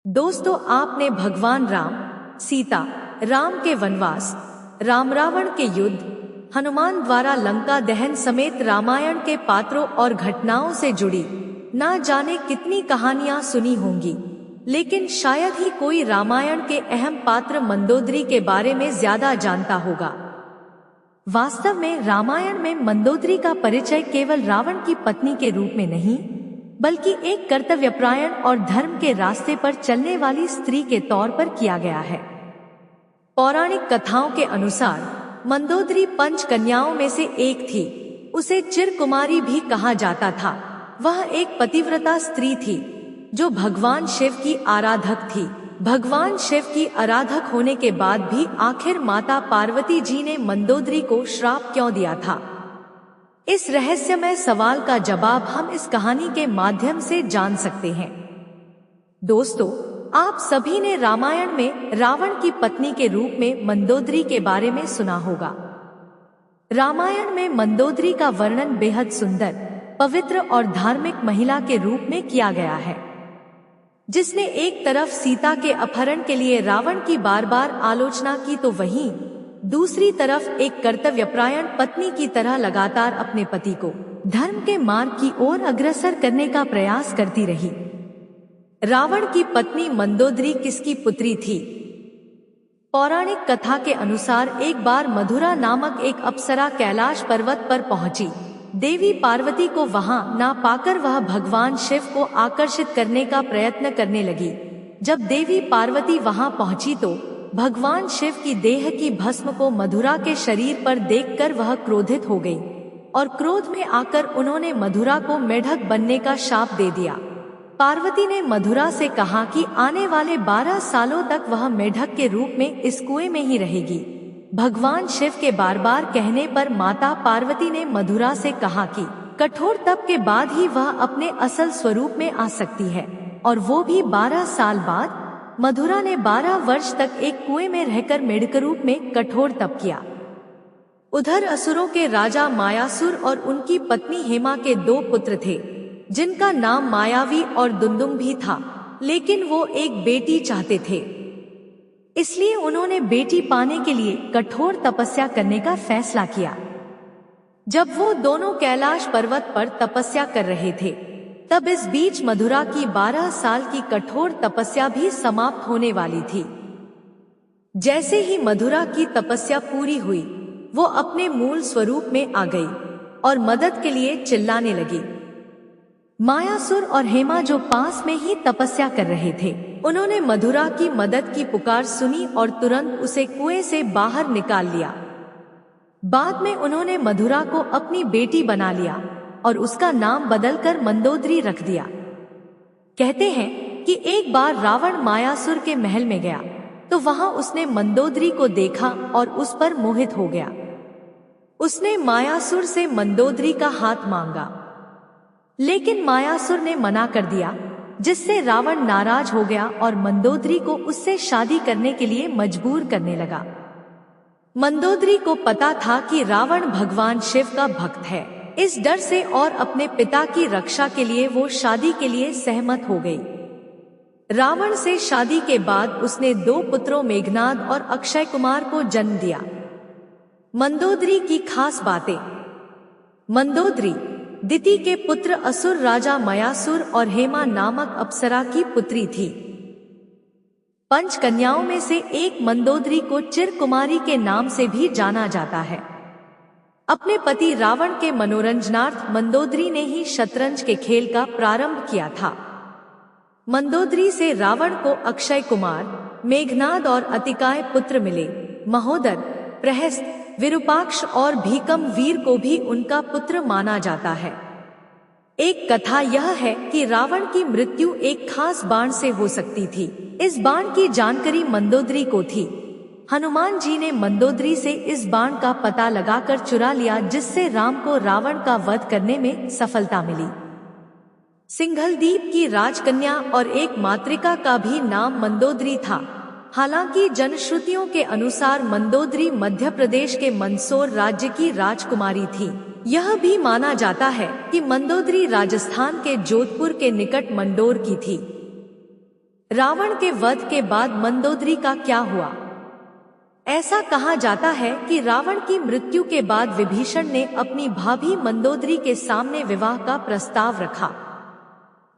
दोस्तों, आपने भगवान राम, सीता, राम के वनवास, राम रावण के युद्ध, हनुमान द्वारा लंका दहन समेत रामायण के पात्रों और घटनाओं से जुड़ी ना जाने कितनी कहानियां सुनी होंगी, लेकिन शायद ही कोई रामायण के अहम पात्र मंदोदरी के बारे में ज्यादा जानता होगा। वास्तव में रामायण में मंदोदरी का परिचय केवल रावण की पत्नी के रूप में नहीं, बल्कि एक कर्तव्यपरायण और धर्म के रास्ते पर चलने वाली स्त्री के तौर पर किया गया है। पौराणिक कथाओं के अनुसार मंदोदरी पंच कन्याओं में से एक थी। उसे चिरकुमारी भी कहा जाता था। वह एक पतिव्रता स्त्री थी जो भगवान शिव की आराधक थी। भगवान शिव की आराधक होने के बाद भी आखिर माता पार्वती जी ने मंदोदरी को श्राप क्यों दिया था? इस रहस्यमय सवाल का जवाब हम इस कहानी के माध्यम से जान सकते हैं। दोस्तों, आप सभी ने रामायण में रावण की पत्नी के रूप में मंदोदरी के बारे में सुना होगा। रामायण में मंदोदरी का वर्णन बेहद सुंदर, पवित्र और धार्मिक महिला के रूप में किया गया है, जिसने एक तरफ सीता के अपहरण के लिए रावण की बार बार आलोचना की तो वहीं दूसरी तरफ एक कर्तव्यपरायण पत्नी की तरह लगातार अपने पति को धर्म के मार्ग की ओर अग्रसर करने का प्रयास करती रही। रावण की पत्नी मंदोदरी किसकी पुत्री थी? पौराणिक कथा के अनुसार एक बार मधुरा नामक एक अप्सरा कैलाश पर्वत पर पहुंची। देवी पार्वती को वहां ना पाकर वह भगवान शिव को आकर्षित करने का प्रयत्न करने लगी। जब देवी पार्वती वहां पहुंची तो भगवान शिव की देह की भस्म को मधुरा के शरीर पर देखकर वह क्रोधित हो गई और क्रोध में आकर उन्होंने मधुरा को मेढक बनने का शाप दे दिया। पार्वती ने मधुरा से कहा कि आने वाले 12 सालों तक वह मेढक के रूप में इस कुएं में ही रहेगी। भगवान शिव के बार बार कहने पर माता पार्वती ने मधुरा से कहा कि कठोर तप के बाद ही वह अपने असल स्वरूप में आ सकती है, और वो भी 12 साल बाद। मधुरा ने 12 वर्ष तक एक कुएं में रहकर मेढक रूप में कठोर तप किया। उधर असुरों के राजा मायासुर और उनकी पत्नी हेमा के 2 पुत्र थे, जिनका नाम मायावी और दुंदुम भी था, लेकिन वो एक बेटी चाहते थे। इसलिए उन्होंने बेटी पाने के लिए कठोर तपस्या करने का फैसला किया। जब वो दोनों कैलाश पर्वत पर तपस्या कर रहे थे, तब इस बीच मधुरा की 12 साल की कठोर तपस्या भी समाप्त होने वाली थी। जैसे ही मधुरा की तपस्या पूरी हुई, वो अपने मूल स्वरूप में आ गई और मदद के लिए चिल्लाने लगी। मायासुर और हेमा जो पास में ही तपस्या कर रहे थे, उन्होंने मधुरा की मदद की पुकार सुनी और तुरंत उसे कुएं से बाहर निकाल लिया। बाद में उन्होंने मधुरा को अपनी बेटी बना लिया और उसका नाम बदलकर मंदोदरी रख दिया। कहते हैं कि एक बार रावण मायासुर के महल में गया तो वहां उसने मंदोदरी को देखा और उस पर मोहित हो गया। उसने मायासुर से मंदोदरी का हाथ मांगा, लेकिन मायासुर ने मना कर दिया, जिससे रावण नाराज हो गया और मंदोदरी को उससे शादी करने के लिए मजबूर करने लगा। मंदोदरी को पता था कि रावण भगवान शिव का भक्त है। इस डर से और अपने पिता की रक्षा के लिए वो शादी के लिए सहमत हो गई। रावण से शादी के बाद उसने 2 पुत्रों मेघनाद और अक्षय कुमार को जन्म दिया। मंदोदरी की खास बातें। मंदोदरी दिति के पुत्र असुर राजा मयासुर और हेमा नामक अप्सरा की पुत्री थी। पंच कन्याओं में से एक मंदोदरी को चिरकुमारी के नाम से भी जाना जाता है। अपने पति रावण के मनोरंजनार्थ मंदोदरी ने ही शतरंज के खेल का प्रारंभ किया था। मंदोदरी से रावण को अक्षय कुमार, मेघनाद और अतिकाय पुत्र मिले। महोदर, प्रहस्त, विरूपाक्ष और भीकम वीर को भी उनका पुत्र माना जाता है। एक कथा यह है कि रावण की मृत्यु एक खास बाण से हो सकती थी। इस बाण की जानकारी मंदोदरी को थी। हनुमान जी ने मंदोदरी से इस बाण का पता लगाकर चुरा लिया, जिससे राम को रावण का वध करने में सफलता मिली। सिंघलदीप की राजकन्या और एक मातृका का भी नाम मंदोदरी था। हालांकि जनश्रुतियों के अनुसार मंदोदरी मध्य प्रदेश के मंदसौर राज्य की राजकुमारी थी। यह भी माना जाता है कि मंदोदरी राजस्थान के जोधपुर के निकट मंडोर की थी। रावण के वध के बाद मंदोदरी का क्या हुआ? ऐसा कहा जाता है कि रावण की मृत्यु के बाद विभीषण ने अपनी भाभी मंदोदरी के सामने विवाह का प्रस्ताव रखा।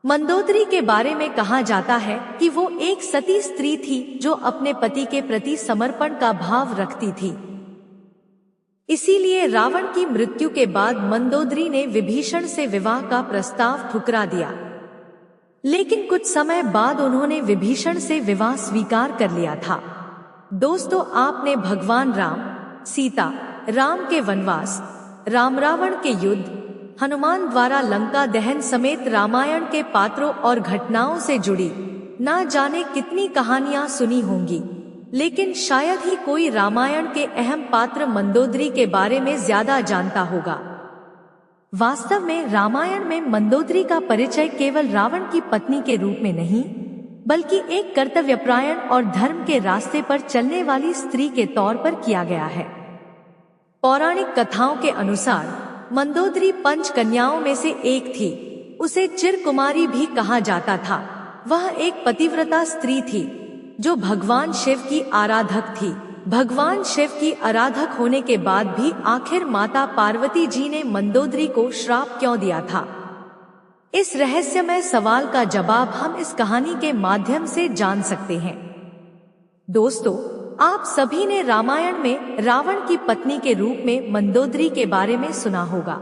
मंदोदरी के बारे में कहा जाता है कि वो एक सती स्त्री थी जो अपने पति के प्रति समर्पण का भाव रखती थी। इसीलिए रावण की मृत्यु के बाद मंदोदरी ने विभीषण से विवाह का प्रस्ताव ठुकरा दिया, लेकिन कुछ समय बाद उन्होंने विभीषण से विवाह स्वीकार कर लिया था। दोस्तों, आपने भगवान राम, सीता, राम के वनवास, राम रावण के युद्ध, हनुमान द्वारा लंका दहन समेत रामायण के पात्रों और घटनाओं से जुड़ी ना जाने कितनी कहानियां सुनी होंगी, लेकिन शायद ही कोई रामायण के अहम पात्र मंदोदरी के बारे में ज्यादा जानता होगा। वास्तव में रामायण में मंदोदरी का परिचय केवल रावण की पत्नी के रूप में नहीं, बल्कि एक कर्तव्यपरायण और धर्म के रास्ते पर चलने वाली स्त्री के तौर पर किया गया है। पौराणिक कथाओं के अनुसार मंदोदरी पंच कन्याओं में से एक थी। उसे चिरकुमारी भी कहा जाता था। वह एक पतिव्रता स्त्री थी जो भगवान शिव की आराधक थी। भगवान शिव की आराधक होने के बाद भी आखिर माता पार्वती जी ने मंदोदरी को श्राप क्यों दिया था? इस रहस्यमय सवाल का जवाब हम इस कहानी के माध्यम से जान सकते हैं। दोस्तों, आप सभी ने रामायण में रावण की पत्नी के रूप में मंदोदरी के बारे में सुना होगा।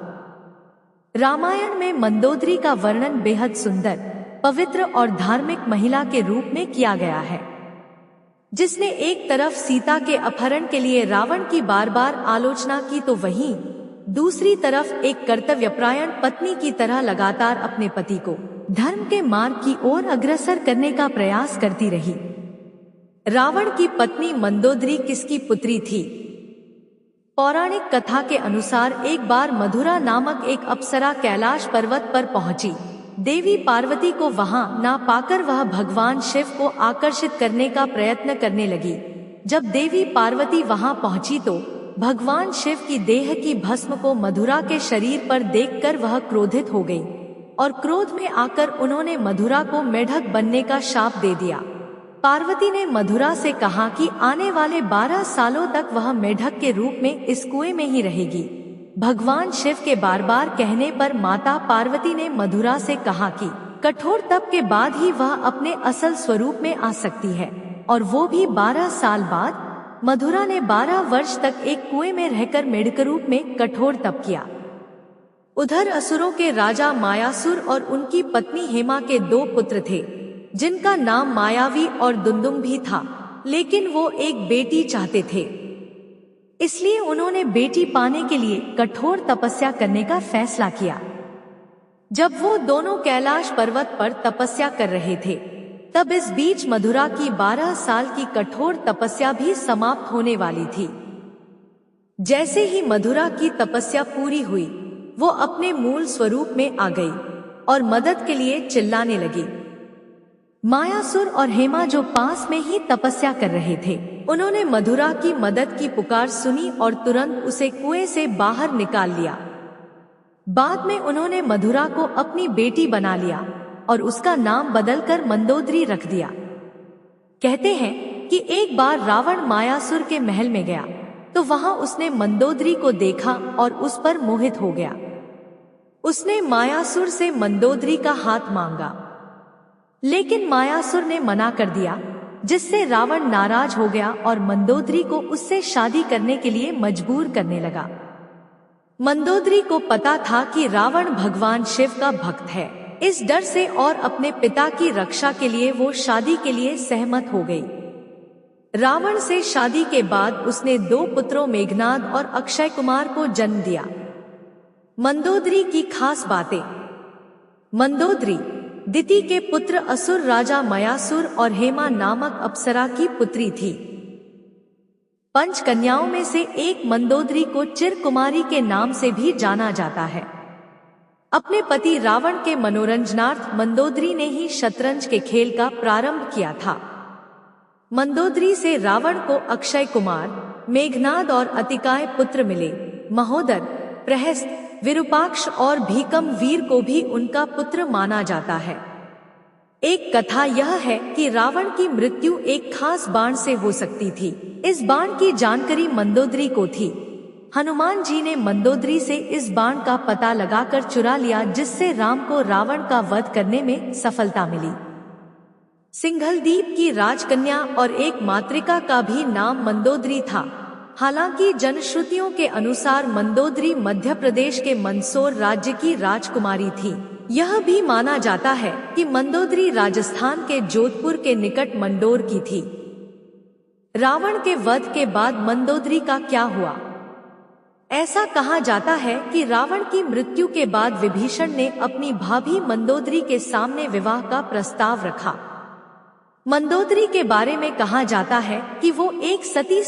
रामायण में मंदोदरी का वर्णन बेहद सुंदर, पवित्र और धार्मिक महिला के रूप में किया गया है, जिसने एक तरफ सीता के अपहरण के लिए रावण की बार बार आलोचना की तो वहीं दूसरी तरफ एक कर्तव्यपरायण पत्नी की तरह लगातार अपने पति को धर्म के मार्ग की ओर अग्रसर करने का प्रयास करती रही। रावण की पत्नी मंदोदरी किसकी पुत्री थी? पौराणिक कथा के अनुसार एक बार मधुरा नामक एक अप्सरा कैलाश पर्वत पर पहुंची। देवी पार्वती को वहां ना पाकर वह भगवान शिव को आकर्षित करने का प्रयत्न करने लगी। जब देवी पार्वती वहां पहुंची तो भगवान शिव की देह की भस्म को मधुरा के शरीर पर देखकर वह क्रोधित हो गई और क्रोध में आकर उन्होंने मधुरा को मेढक बनने का शाप दे दिया। पार्वती ने मधुरा से कहा कि आने वाले 12 सालों तक वह मेढक के रूप में इस कुएं में ही रहेगी। भगवान शिव के बार बार कहने पर माता पार्वती ने मधुरा से कहा कि कठोर तप के बाद ही वह अपने असल स्वरूप में आ सकती है, और वो भी 12 साल बाद। मधुरा ने 12 वर्ष तक एक कुएं में रहकर मेढक रूप में कठोर तप किया। उधर असुरों के राजा मायासुर और उनकी पत्नी हेमा के 2 पुत्र थे, जिनका नाम मायावी और दुंदुम भी था, लेकिन वो एक बेटी चाहते थे। इसलिए उन्होंने बेटी पाने के लिए कठोर तपस्या करने का फैसला किया। जब वो दोनों कैलाश पर्वत पर तपस्या कर रहे थे, तब इस बीच मधुरा की 12 साल की कठोर तपस्या भी समाप्त होने वाली थी। जैसे ही मधुरा की तपस्या पूरी हुई, वो अपने मूल स्वरूप में आ गई और मदद के लिए चिल्लाने लगी। मायासुर और हेमा जो पास में ही तपस्या कर रहे थे, उन्होंने मधुरा की मदद की पुकार सुनी और तुरंत उसे कुएं से बाहर निकाल लिया। बाद में उन्होंने मधुरा को अपनी बेटी बना लिया और उसका नाम बदलकर मंदोदरी रख दिया। कहते हैं कि एक बार रावण मायासुर के महल में गया तो वहां उसने मंदोदरी को देखा और उस पर मोहित हो गया। उसने मायासुर से मंदोदरी का हाथ मांगा, लेकिन मायासुर ने मना कर दिया, जिससे रावण नाराज हो गया और मंदोदरी को उससे शादी करने के लिए मजबूर करने लगा। मंदोदरी को पता था कि रावण भगवान शिव का भक्त है। इस डर से और अपने पिता की रक्षा के लिए वो शादी के लिए सहमत हो गई। रावण से शादी के बाद उसने 2 पुत्रों मेघनाद और अक्षय कुमार को जन्म दिया। मंदोदरी की खास बातें। मंदोदरी दिति के पुत्र असुर राजा मयासुर और हेमा नामक अप्सरा की पुत्री थी। 5 कन्याओं में से एक मंदोदरी को चिरकुमारी के नाम से भी जाना जाता है। अपने पति रावण के मनोरंजनार्थ मंदोदरी ने ही शतरंज के खेल का प्रारंभ किया था। मंदोदरी से रावण को अक्षय कुमार, मेघनाद और अतिकाय पुत्र मिले। महोदर, प्रहस्त, विरूपाक्ष और भीकम वीर को भी उनका पुत्र माना जाता है। एक कथा यह है कि रावण की मृत्यु एक खास बाण से हो सकती थी। इस बाण की जानकारी मंदोदरी को थी। हनुमान जी ने मंदोदरी से इस बाण का पता लगाकर चुरा लिया, जिससे राम को रावण का वध करने में सफलता मिली। सिंघलदीप की राजकन्या और एक मातृका का भी नाम मंदोदरी था। हालांकि जनश्रुतियों के अनुसार मंदोदरी मध्य प्रदेश के मंदसौर राज्य की राजकुमारी थी। यह भी माना जाता है कि मंदोदरी राजस्थान के जोधपुर के निकट मंडोर की थी। रावण के वध के बाद मंदोदरी का क्या हुआ? ऐसा कहा जाता है कि रावण की मृत्यु के बाद विभीषण ने अपनी भाभी मंदोदरी के सामने विवाह का प्रस्ताव रखा। मंदोदरी के बारे में कहा जाता है कि वो एक सती